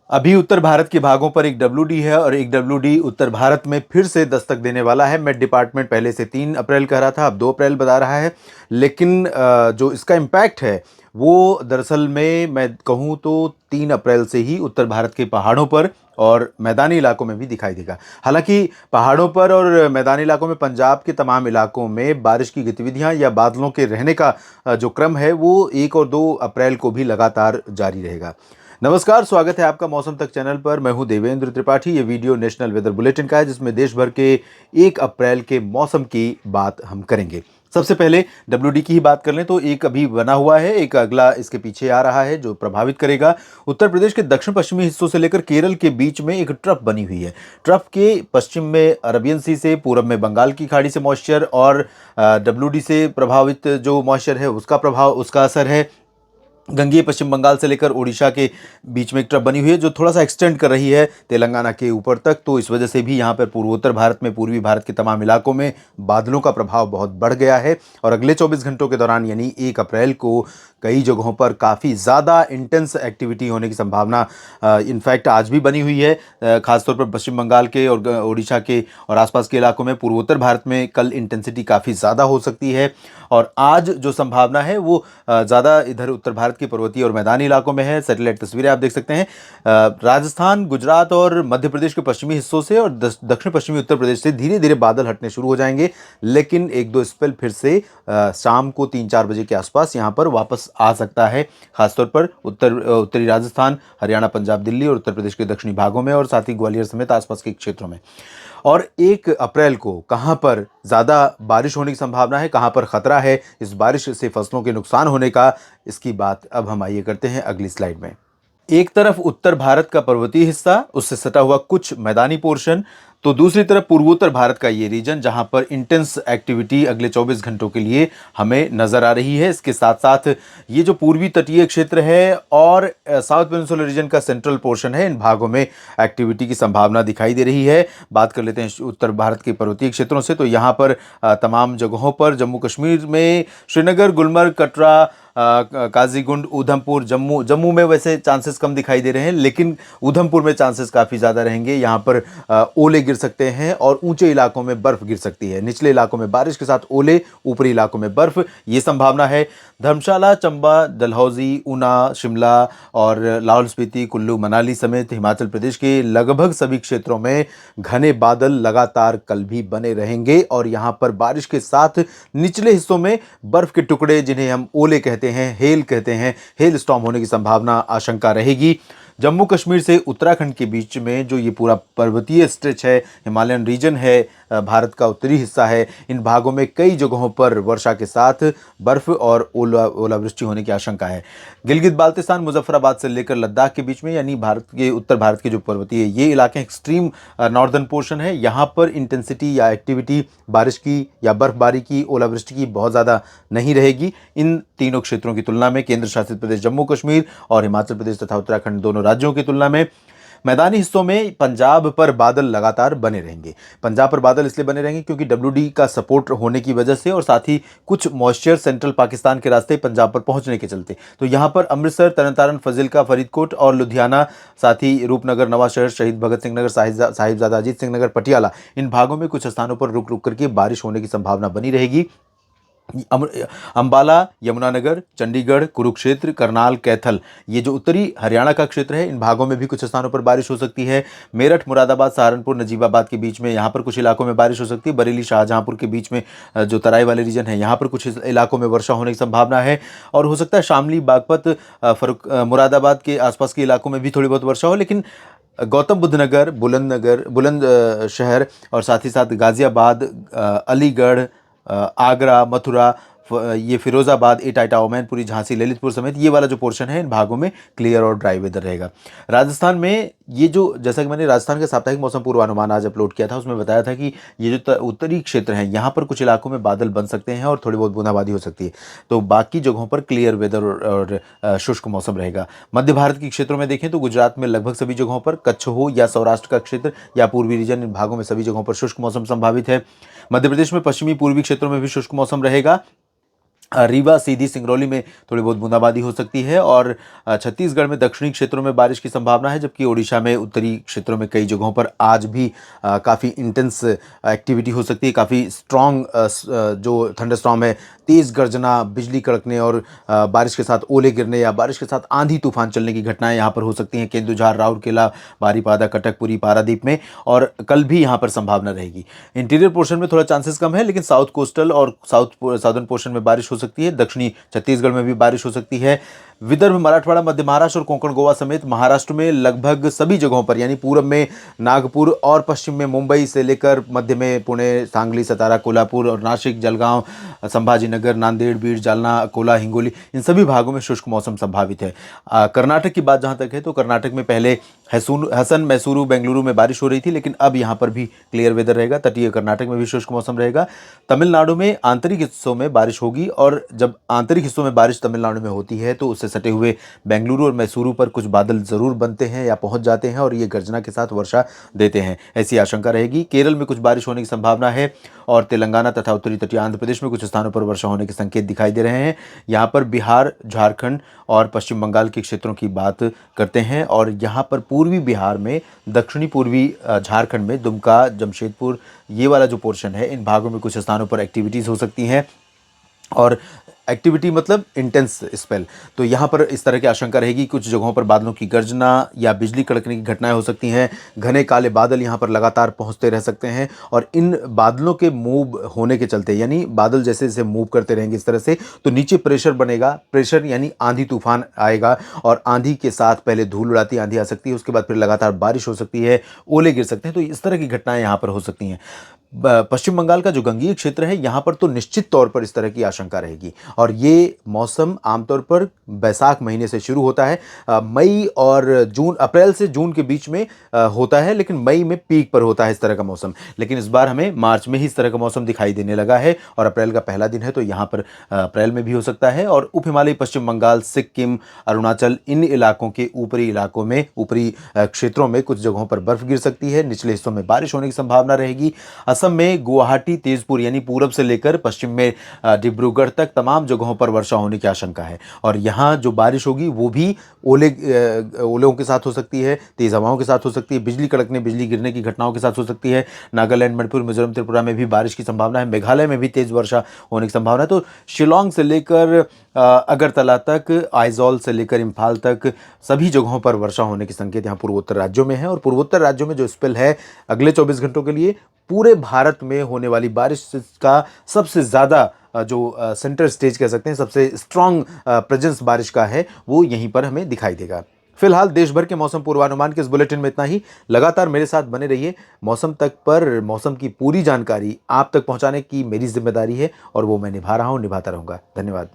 अभी उत्तर भारत के भागों पर एक डब्ल्यूडी है और एक डब्ल्यूडी उत्तर भारत में फिर से दस्तक देने वाला है। मेट डिपार्टमेंट पहले से 3 अप्रैल कह रहा था, अब 2 अप्रैल बता रहा है। लेकिन जो इसका इम्पैक्ट है वो दरअसल में मैं कहूँ तो 3 अप्रैल से ही उत्तर भारत के पहाड़ों पर और मैदानी इलाकों में भी दिखाई देगा। हालांकि पहाड़ों पर और मैदानी इलाकों में पंजाब के तमाम इलाकों में बारिश की गतिविधियां या बादलों के रहने का जो क्रम है वो 1 और 2 अप्रैल को भी लगातार जारी रहेगा। नमस्कार, स्वागत है आपका मौसम तक चैनल पर। मैं हूं देवेंद्र त्रिपाठी। ये वीडियो नेशनल वेदर बुलेटिन का है जिसमें देश भर के 1 अप्रैल के मौसम की बात हम करेंगे। सबसे पहले डब्ल्यूडी की ही बात कर लें तो एक अभी बना हुआ है, एक अगला इसके पीछे आ रहा है जो प्रभावित करेगा। उत्तर प्रदेश के दक्षिण पश्चिमी हिस्सों से लेकर केरल के बीच में एक ट्रफ बनी हुई है। ट्रफ के पश्चिम में अरबियन सी से, पूरब में बंगाल की खाड़ी से मॉइस्चर और डब्ल्यूडी से प्रभावित जो मॉइस्चर है उसका प्रभाव, उसका असर है। गंगीय पश्चिम बंगाल से लेकर ओडिशा के बीच में एक ट्रफ बनी हुई है जो थोड़ा सा एक्सटेंड कर रही है तेलंगाना के ऊपर तक। तो इस वजह से भी यहाँ पर पूर्वोत्तर भारत में, पूर्वी भारत के तमाम इलाकों में बादलों का प्रभाव बहुत बढ़ गया है। और अगले 24 घंटों के दौरान यानी 1 अप्रैल को कई जगहों पर काफ़ी ज़्यादा इंटेंस एक्टिविटी होने की संभावना इनफैक्ट आज भी बनी हुई है। खासतौर पर पश्चिम बंगाल के और ओडिशा के और आसपास के इलाकों में, पूर्वोत्तर भारत में कल इंटेंसिटी काफ़ी ज़्यादा हो सकती है। और आज जो संभावना है वो ज़्यादा इधर उत्तर भारत के पर्वतीय और मैदानी इलाकों में है। सैटेलाइट तस्वीरें आप देख सकते हैं। राजस्थान, गुजरात और मध्य प्रदेश के पश्चिमी हिस्सों से और दक्षिण पश्चिमी उत्तर प्रदेश से धीरे धीरे बादल हटने शुरू हो जाएंगे। लेकिन एक दो स्पेल फिर से शाम को 3-4 बजे के आसपास यहाँ पर वापस आ सकता है। खासतौर पर उत्तरी राजस्थान, हरियाणा, पंजाब, दिल्ली और उत्तर प्रदेश के दक्षिणी भागों में और साथ ही ग्वालियर समेत आसपास के क्षेत्रों में। और 1 अप्रैल को कहां पर ज़्यादा बारिश होने की संभावना है, कहां पर खतरा है इस बारिश से फसलों के नुकसान होने का, इसकी बात अब हम आइए करते हैं अगली स्लाइड में। एक तरफ उत्तर भारत का पर्वतीय हिस्सा, उससे सटा हुआ कुछ मैदानी पोर्शन, तो दूसरी तरफ पूर्वोत्तर भारत का ये रीजन जहां पर इंटेंस एक्टिविटी अगले 24 घंटों के लिए हमें नजर आ रही है। इसके साथ साथ ये जो पूर्वी तटीय क्षेत्र है और साउथ पेनिनसुलर रीजन का सेंट्रल पोर्शन है, इन भागों में एक्टिविटी की संभावना दिखाई दे रही है। बात कर लेते हैं उत्तर भारत के पर्वतीय क्षेत्रों से, तो यहाँ पर तमाम जगहों पर, जम्मू कश्मीर में श्रीनगर, गुलमर्ग, कटरा, काजीगुंड, उधमपुर, जम्मू में वैसे चांसेस कम दिखाई दे रहे हैं, लेकिन उधमपुर में चांसेस काफ़ी ज़्यादा रहेंगे। यहाँ पर ओले गिर सकते हैं और ऊंचे इलाकों में बर्फ़ गिर सकती है। निचले इलाकों में बारिश के साथ ओले, ऊपरी इलाकों में बर्फ़, ये संभावना है। धर्मशाला, चंबा, डलहौजी, ऊना, शिमला और लाहौल स्पीति, कुल्लू, मनाली समेत हिमाचल प्रदेश के लगभग सभी क्षेत्रों में घने बादल लगातार कल भी बने रहेंगे। और यहाँ पर बारिश के साथ निचले हिस्सों में बर्फ़ के टुकड़े, जिन्हें हम ओले कहते हैं, हेल कहते हैं, हेल स्टॉर्म होने की संभावना, आशंका रहेगी। जम्मू कश्मीर से उत्तराखंड के बीच में जो ये पूरा पर्वतीय स्ट्रेच है, हिमालयन रीजन है, भारत का उत्तरी हिस्सा है, इन भागों में कई जगहों पर वर्षा के साथ बर्फ और ओलावृष्टि होने की आशंका है। गिलगित बाल्तिस्तान, मुजफ्फराबाद से लेकर लद्दाख के बीच में, यानी भारत के उत्तर भारत के जो पर्वतीय ये इलाके एक्सट्रीम नॉर्दर्न पोर्शन है, यहाँ पर इंटेंसिटी या एक्टिविटी बारिश की या बर्फबारी की, ओलावृष्टि की बहुत ज़्यादा नहीं रहेगी। इन तीनों क्षेत्रों की तुलना में केंद्र शासित प्रदेश जम्मू कश्मीर और हिमाचल प्रदेश तथा उत्तराखंड दोनों राज्यों की तुलना में मैदानी हिस्सों में पंजाब पर बादल लगातार बने रहेंगे। पंजाब पर बादल इसलिए बने रहेंगे क्योंकि डब्ल्यूडी का सपोर्ट होने की वजह से और साथ ही कुछ मॉइस्चर सेंट्रल पाकिस्तान के रास्ते पंजाब पर पहुंचने के चलते, तो यहां पर अमृतसर, तरनतारन, फजीलका, फरीदकोट और लुधियाना, साथ ही रूपनगर, नवाशहर, शहीद भगत सिंह नगर, साहिबजादा अजीत सिंह नगर, पटियाला, इन भागों में कुछ स्थानों पर रुक रुक करके बारिश होने की संभावना बनी रहेगी। अंबाला, यमुनानगर, चंडीगढ़, कुरुक्षेत्र, करनाल, कैथल, ये जो उत्तरी हरियाणा का क्षेत्र है, इन भागों में भी कुछ स्थानों पर बारिश हो सकती है। मेरठ, मुरादाबाद, सहारनपुर, नजीबाबाद के बीच में यहाँ पर कुछ इलाकों में बारिश हो सकती है। बरेली, शाहजहांपुर के बीच में जो तराई वाले रीजन है, यहाँ पर कुछ इलाकों में वर्षा होने की संभावना है। और हो सकता है शामली, बागपत, मुरादाबाद के आसपास के इलाकों में भी थोड़ी बहुत वर्षा हो। लेकिन गौतम बुद्ध नगर, बुलंद शहर और साथ ही साथ गाजियाबाद, अलीगढ़, आगरा, मथुरा, ये फिरोजाबाद, एटाटा, ओमैनपुरी, झांसी, ललितपुर समेत ये वाला जो पोर्शन है, इन भागों में क्लियर और ड्राई वेदर रहेगा। राजस्थान में ये जो, जैसा कि मैंने राजस्थान का साप्ताहिक मौसम पूर्वानुमान आज अपलोड किया था, उसमें बताया था कि ये जो उत्तरी क्षेत्र हैं, यहाँ पर कुछ इलाकों में बादल बन सकते हैं और थोड़ी बहुत बूंदाबांदी हो सकती है। तो बाकी जगहों पर क्लियर वेदर और शुष्क मौसम रहेगा। मध्य भारत के क्षेत्रों में देखें तो गुजरात में लगभग सभी जगहों पर, कच्छ हो या सौराष्ट्र का क्षेत्र या पूर्वी रीजन, इन भागों में सभी जगहों पर शुष्क मौसम संभावित है। मध्य प्रदेश में पश्चिमी पूर्वी क्षेत्रों में भी शुष्क मौसम रहेगा। रीवा, सीधी, सिंगरौली में थोड़ी बहुत बूंदाबांदी हो सकती है और छत्तीसगढ़ में दक्षिणी क्षेत्रों में बारिश की संभावना है, जबकि ओडिशा में उत्तरी क्षेत्रों में कई जगहों पर आज भी काफ़ी इंटेंस एक्टिविटी हो सकती है। काफ़ी स्ट्रॉन्ग जो थंडरस्टॉर्म है, तेज़ गर्जना, बिजली कड़कने और बारिश के साथ ओले गिरने या बारिश के साथ आंधी तूफान चलने की घटनाएं यहाँ पर हो सकती हैं। केंदुझार, राउरकेला, बारीपादा, कटकपुरी, पारादीप में, और कल भी यहाँ पर संभावना रहेगी। इंटीरियर पोर्शन में थोड़ा चांसेस कम है, लेकिन साउथ कोस्टल और साउदर्न पोर्शन में बारिश हो सकती है। दक्षिणी छत्तीसगढ़ में भी बारिश हो सकती है। विदर्भ, मराठवाड़ा, मध्य महाराष्ट्र और कोंकण, गोवा समेत महाराष्ट्र में लगभग सभी जगहों पर, यानी पूरब में नागपुर और पश्चिम में मुंबई से लेकर मध्य में पुणे, सांगली, सतारा, कोल्हापुर और नासिक, जलगांव, संभाजीनगर, नांदेड़, बीड, जालना, अकोला, हिंगोली, इन सभी भागों में शुष्क मौसम संभावित है। कर्नाटक की बात जहां तक है तो कर्नाटक में पहले हसन, मैसूरू, बेंगलुरु में बारिश हो रही थी, लेकिन अब यहां पर भी क्लियर वेदर रहेगा। तटीय कर्नाटक में भी शुष्क मौसम रहेगा। तमिलनाडु में आंतरिक हिस्सों में बारिश होगी, और जब आंतरिक हिस्सों में बारिश तमिलनाडु में होती है तो उससे सटे हुए बेंगलुरु और मैसूरू पर कुछ बादल जरूर बनते हैं या पहुंच जाते हैं और ये गर्जना के साथ वर्षा देते हैं, ऐसी आशंका रहेगी। केरल में कुछ बारिश होने की संभावना है और तेलंगाना तथा उत्तरी तटीय आंध्र प्रदेश में कुछ स्थानों पर वर्षा होने के संकेत दिखाई दे रहे हैं। यहाँ पर बिहार, झारखंड और पश्चिम बंगाल के क्षेत्रों की बात करते हैं, और यहाँ पर पूर्वी बिहार में, दक्षिणी पूर्वी झारखंड में दुमका, जमशेदपुर, ये वाला जो पोर्शन है, इन भागों में कुछ स्थानों पर एक्टिविटीज़ हो सकती हैं, और एक्टिविटी मतलब इंटेंस स्पेल। तो यहाँ पर इस तरह की आशंका रहेगी। कुछ जगहों पर बादलों की गर्जना या बिजली कड़कने की घटनाएं हो सकती हैं। घने काले बादल यहाँ पर लगातार पहुँचते रह सकते हैं, और इन बादलों के मूव होने के चलते, यानी बादल जैसे जैसे मूव करते रहेंगे इस तरह से, तो नीचे प्रेशर बनेगा। प्रेशर यानी आंधी तूफान आएगा, और आंधी के साथ पहले धूल उड़ाती आंधी आ सकती है, उसके बाद फिर लगातार बारिश हो सकती है, ओले गिर सकते हैं। तो इस तरह की घटनाएं यहाँ पर हो सकती हैं। पश्चिम बंगाल का जो गंगीय क्षेत्र है, यहाँ पर तो निश्चित तौर पर इस तरह की आशंका रहेगी, और ये मौसम आमतौर पर बैसाख महीने से शुरू होता है। मई और जून, अप्रैल से जून के बीच में होता है, लेकिन मई में पीक पर होता है इस तरह का मौसम। लेकिन इस बार हमें मार्च में ही इस तरह का मौसम दिखाई देने लगा है, और अप्रैल का पहला दिन है तो यहाँ पर अप्रैल में भी हो सकता है। और उप हिमालयी पश्चिम बंगाल, सिक्किम, अरुणाचल, इन इलाकों के ऊपरी इलाकों में, ऊपरी क्षेत्रों में कुछ जगहों पर बर्फ गिर सकती है। निचले हिस्सों में बारिश होने की संभावना रहेगी। असम में गुवाहाटी, तेजपुर यानी पूरब से लेकर पश्चिम में डिब्रूगढ़ तक तमाम जगहों पर वर्षा होने की आशंका है, और यहाँ जो बारिश होगी वो भी ओलों के साथ हो सकती है, तेज हवाओं के साथ हो सकती है, बिजली कड़कने, बिजली गिरने की घटनाओं के साथ हो सकती है। नागालैंड, मणिपुर, मिजोरम, त्रिपुरा में भी बारिश की संभावना है। मेघालय में भी तेज वर्षा होने की संभावना है। तो शिलोंग से लेकर अगरतला तक, आइजॉल से लेकर इम्फाल तक सभी जगहों पर वर्षा होने के संकेत यहाँ पूर्वोत्तर राज्यों में है। और पूर्वोत्तर राज्यों में जो स्पेल है अगले 24 घंटों के लिए, पूरे भारत में होने वाली बारिश का सबसे ज़्यादा जो सेंटर स्टेज कह सकते हैं, सबसे स्ट्रॉन्ग प्रेजेंस बारिश का है, वो यहीं पर हमें दिखाई देगा। फिलहाल देश भर के मौसम पूर्वानुमान के इस बुलेटिन में इतना ही। लगातार मेरे साथ बने रहिए। मौसम तक पर मौसम की पूरी जानकारी आप तक पहुंचाने की मेरी जिम्मेदारी है, और वो मैं निभा रहा हूं, निभाता रहूंगा। धन्यवाद।